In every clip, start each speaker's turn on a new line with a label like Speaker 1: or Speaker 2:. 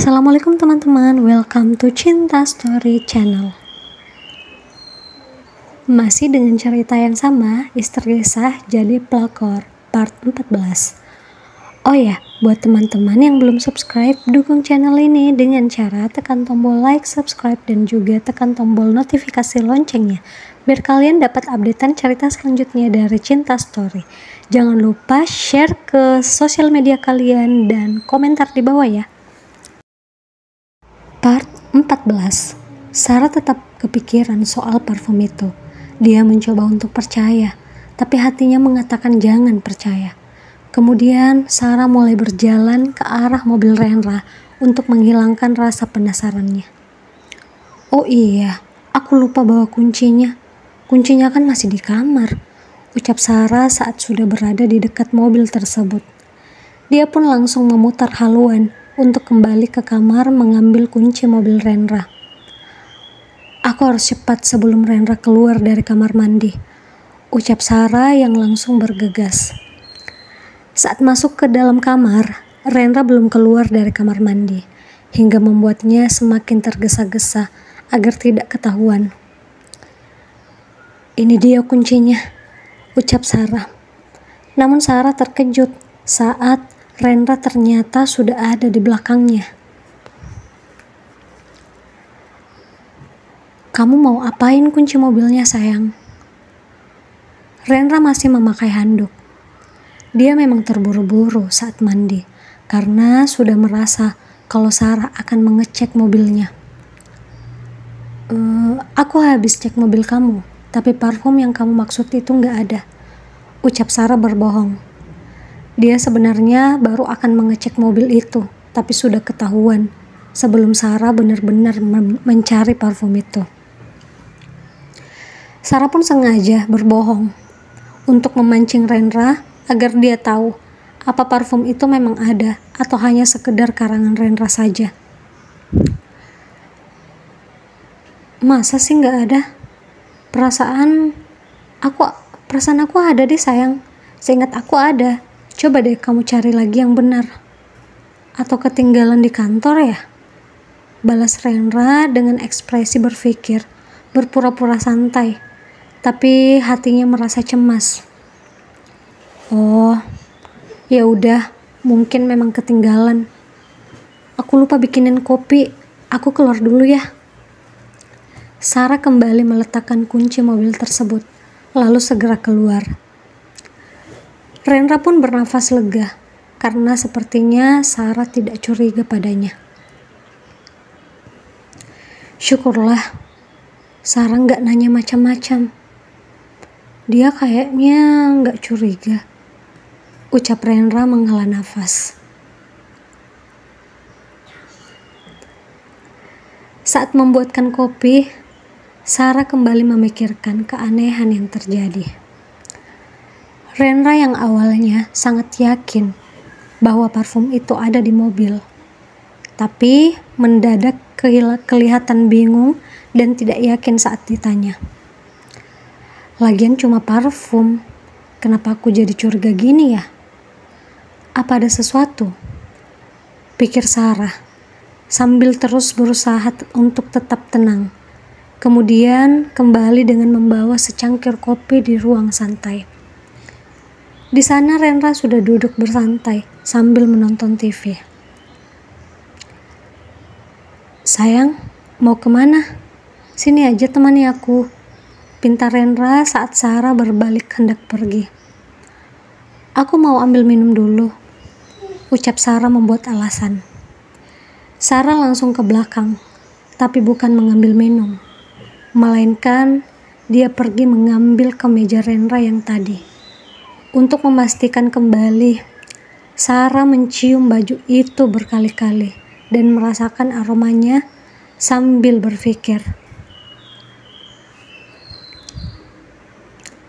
Speaker 1: Assalamualaikum teman-teman, welcome to Cinta Story Channel. Masih dengan cerita yang sama, istri Sah jadi pelakor, part 14. Oh ya, buat teman-teman yang belum subscribe, dukung channel ini dengan cara tekan tombol like, subscribe, dan juga tekan tombol notifikasi loncengnya, biar kalian dapat updatean cerita selanjutnya dari Cinta Story. Jangan lupa share ke sosial media kalian dan komentar di bawah ya. Part 14. Sarah tetap kepikiran soal parfum itu. Dia mencoba untuk percaya, tapi hatinya mengatakan jangan percaya. Kemudian Sarah mulai berjalan ke arah mobil Renra untuk menghilangkan rasa penasarannya. Oh iya, aku lupa bawa kuncinya. Kuncinya kan masih di kamar, ucap Sarah saat sudah berada di dekat mobil tersebut. Dia pun langsung memutar haluan untuk kembali ke kamar mengambil kunci mobil Renra. Aku harus cepat sebelum Renra keluar dari kamar mandi, ucap Sarah yang langsung bergegas. Saat masuk ke dalam kamar, Renra belum keluar dari kamar mandi, hingga membuatnya semakin tergesa-gesa agar tidak ketahuan. Ini dia kuncinya, ucap Sarah. Namun Sarah terkejut saat Renra ternyata sudah ada di belakangnya. Kamu mau apain kunci mobilnya, sayang? Renra masih memakai handuk. Dia memang terburu-buru saat mandi karena sudah merasa kalau Sarah akan mengecek mobilnya. Aku habis cek mobil kamu, tapi parfum yang kamu maksud itu nggak ada, ucap Sarah berbohong. Dia sebenarnya baru akan mengecek mobil itu, tapi sudah ketahuan sebelum Sarah benar-benar mencari parfum itu. Sarah pun sengaja berbohong untuk memancing Renra agar dia tahu apa parfum itu memang ada atau hanya sekedar karangan Renra saja. Masa sih nggak ada? Perasaan aku ada deh, sayang. Seingat aku ada. Coba deh kamu cari lagi yang benar. Atau ketinggalan di kantor ya? Balas Renra dengan ekspresi berpikir, berpura-pura santai, tapi hatinya merasa cemas. Oh, ya udah, mungkin memang ketinggalan. Aku lupa bikinin kopi. Aku keluar dulu ya. Sarah kembali meletakkan kunci mobil tersebut, lalu segera keluar. Renra pun bernafas lega, karena sepertinya Sarah tidak curiga padanya. Syukurlah, Sarah nggak nanya macam-macam. Dia kayaknya nggak curiga, ucap Renra menghela nafas. Saat membuatkan kopi, Sarah kembali memikirkan keanehan yang terjadi. Renra yang awalnya sangat yakin bahwa parfum itu ada di mobil, tapi mendadak kelihatan bingung dan tidak yakin saat ditanya. Lagian cuma parfum, kenapa aku jadi curiga gini ya? Apa ada sesuatu? Pikir Sarah, sambil terus berusaha untuk tetap tenang. Kemudian kembali dengan membawa secangkir kopi di ruang santai. Di sana Renra sudah duduk bersantai sambil menonton TV. Sayang, mau kemana? Sini aja temani aku, pinta Renra saat Sarah berbalik hendak pergi. Aku mau ambil minum dulu, ucap Sarah membuat alasan. Sarah langsung ke belakang, tapi bukan mengambil minum, melainkan dia pergi mengambil kemeja Renra yang tadi. Untuk memastikan kembali, Sarah mencium baju itu berkali-kali dan merasakan aromanya sambil berpikir.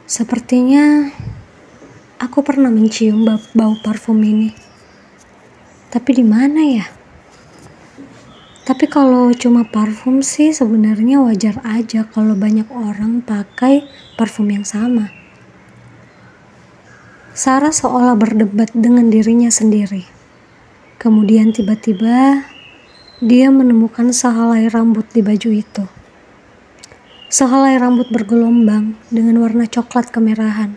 Speaker 1: Sepertinya aku pernah mencium bau parfum ini. Tapi di mana ya? Tapi kalau cuma parfum sih sebenarnya wajar aja kalau banyak orang pakai parfum yang sama. Sarah seolah berdebat dengan dirinya sendiri. Kemudian tiba-tiba dia menemukan sehelai rambut di baju itu. Sehelai rambut bergelombang dengan warna coklat kemerahan.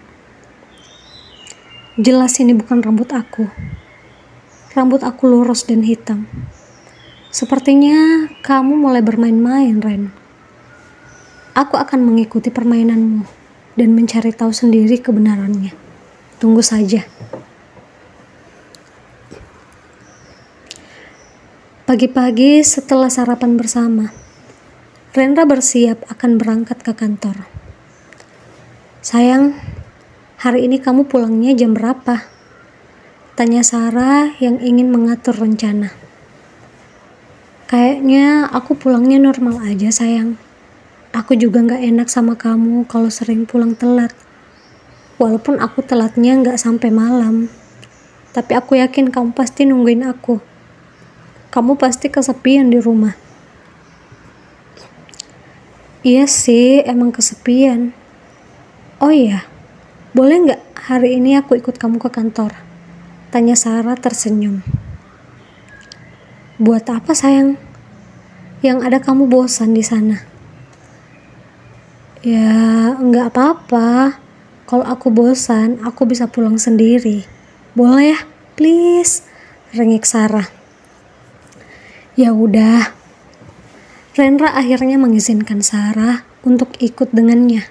Speaker 1: Jelas ini bukan rambut aku. Rambut aku lurus dan hitam. Sepertinya kamu mulai bermain-main, Ren. Aku akan mengikuti permainanmu dan mencari tahu sendiri kebenarannya. Tunggu saja. Pagi-pagi setelah sarapan bersama, Rendra bersiap akan berangkat ke kantor. Sayang, hari ini kamu pulangnya jam berapa? Tanya Sarah yang ingin mengatur rencana. Kayaknya aku pulangnya normal aja, sayang. Aku juga gak enak sama kamu kalau sering pulang telat. Walaupun aku telatnya gak sampai malam. Tapi aku yakin kamu pasti nungguin aku. Kamu pasti kesepian di rumah. Iya sih, emang kesepian. Oh iya, boleh nggak hari ini aku ikut kamu ke kantor? Tanya Sarah tersenyum. Buat apa, sayang? Yang ada kamu bosan di sana. Ya, nggak apa-apa. Kalau aku bosan, aku bisa pulang sendiri. Boleh ya? Please, rengek Sarah. Ya udah. Rendra akhirnya mengizinkan Sarah untuk ikut dengannya.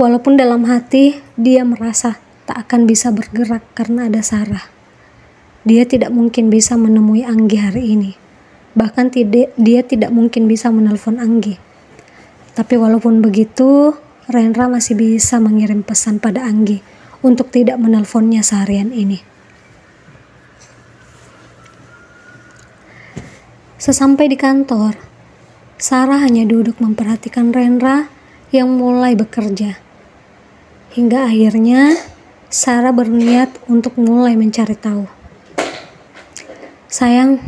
Speaker 1: Walaupun dalam hati dia merasa tak akan bisa bergerak karena ada Sarah. Dia tidak mungkin bisa menemui Anggi hari ini. Bahkan dia tidak mungkin bisa menelpon Anggi. Tapi walaupun begitu, Rendra masih bisa mengirim pesan pada Anggi untuk tidak menelponnya seharian ini. Sesampai di kantor, Sarah hanya duduk memperhatikan Rendra yang mulai bekerja. Hingga akhirnya Sarah berniat untuk mulai mencari tahu. Sayang,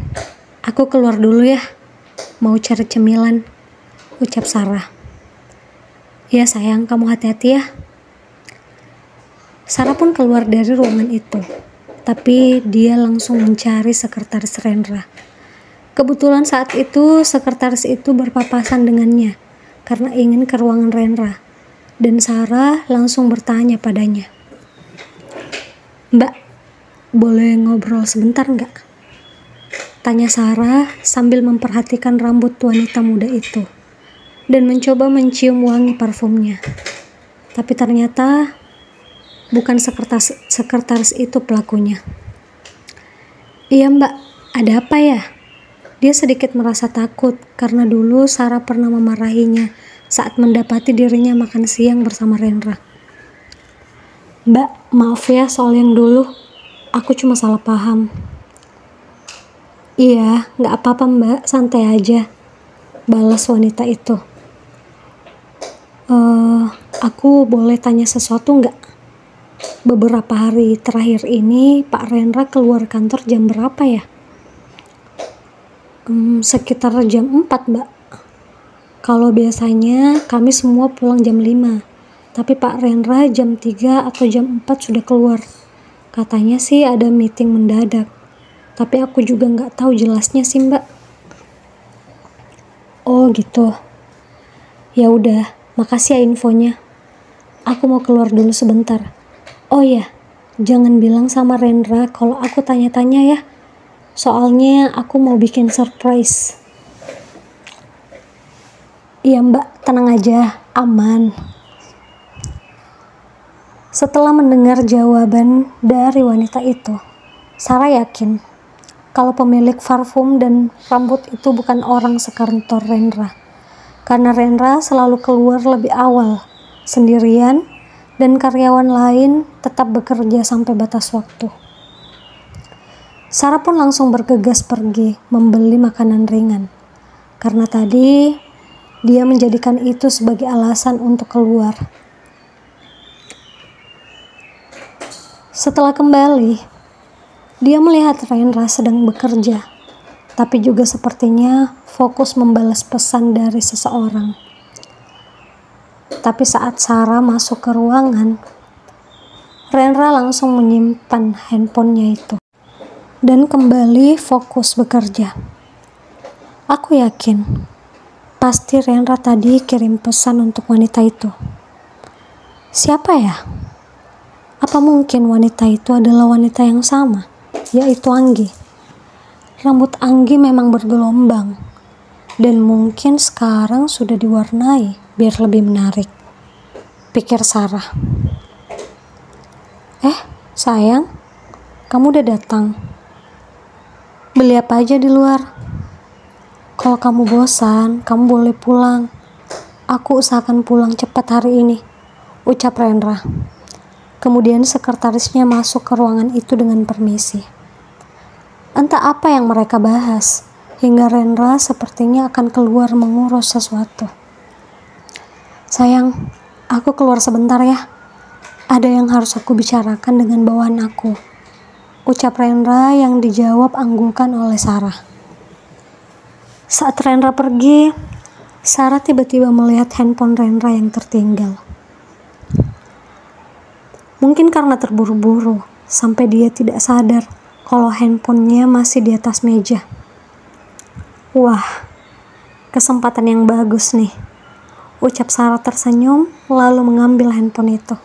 Speaker 1: aku keluar dulu ya. Mau cari cemilan, ucap Sarah. Ya sayang, kamu hati-hati ya. Sarah pun keluar dari ruangan itu. Tapi dia langsung mencari sekretaris Rendra. Kebetulan saat itu sekretaris itu berpapasan dengannya karena ingin ke ruangan Rendra, dan Sarah langsung bertanya padanya. Mbak, boleh ngobrol sebentar nggak? Tanya Sarah sambil memperhatikan rambut wanita muda itu dan mencoba mencium wangi parfumnya. Tapi ternyata bukan sekretaris itu pelakunya. Iya mbak, ada apa ya? Dia sedikit merasa takut karena dulu Sarah pernah memarahinya saat mendapati dirinya makan siang bersama Rendra. Mbak, maaf ya soal yang dulu. Aku cuma salah paham. Iya, gak apa-apa mbak, santai aja. Balas wanita itu. Aku boleh tanya sesuatu gak? Beberapa hari terakhir ini Pak Rendra keluar kantor jam berapa ya? Sekitar jam 4 mbak. Kalau biasanya kami semua pulang jam 5, tapi Pak Rendra jam 3 atau jam 4 sudah keluar. Katanya sih ada meeting mendadak, tapi aku juga nggak tahu jelasnya sih mbak. Oh gitu. Ya udah, makasih ya infonya. Aku mau keluar dulu sebentar. Oh ya, jangan bilang sama Rendra kalau aku tanya-tanya ya. Soalnya aku mau bikin surprise. Iya mbak, tenang aja, aman. Setelah mendengar jawaban dari wanita itu, Sarah yakin kalau pemilik parfum dan rambut itu bukan orang sekantor Rendra. Karena Rendra selalu keluar lebih awal, sendirian, dan karyawan lain tetap bekerja sampai batas waktu. Sarah pun langsung bergegas pergi membeli makanan ringan. Karena tadi dia menjadikan itu sebagai alasan untuk keluar. Setelah kembali, dia melihat Rendra sedang bekerja, tapi juga sepertinya fokus membalas pesan dari seseorang. Tapi saat Sarah masuk ke ruangan, Rendra langsung menyimpan handphonenya itu dan kembali fokus bekerja. Aku yakin, pasti Rendra tadi kirim pesan untuk wanita itu. Siapa ya? Apa mungkin wanita itu adalah wanita yang sama, yaitu Anggi? Rambut Anggi memang bergelombang, dan mungkin sekarang sudah diwarnai biar lebih menarik, pikir Sarah. Sayang, kamu udah datang. Beli apa aja di luar? Kalau kamu bosan, kamu boleh pulang. Aku usahakan pulang cepat hari ini, ucap Rendra. Kemudian sekretarisnya masuk ke ruangan itu dengan permisi. Entah apa yang mereka bahas, hingga Rendra sepertinya akan keluar mengurus sesuatu. Sayang, aku keluar sebentar ya. Ada yang harus aku bicarakan dengan bawahan aku, ucap Rendra yang dijawab anggukan oleh Sarah. Saat Rendra pergi, Sarah tiba-tiba melihat handphone Rendra yang tertinggal. Mungkin karena terburu-buru, sampai dia tidak sadar kalau handphonenya masih di atas meja. Wah, kesempatan yang bagus nih, ucap Sarah tersenyum lalu mengambil handphone itu.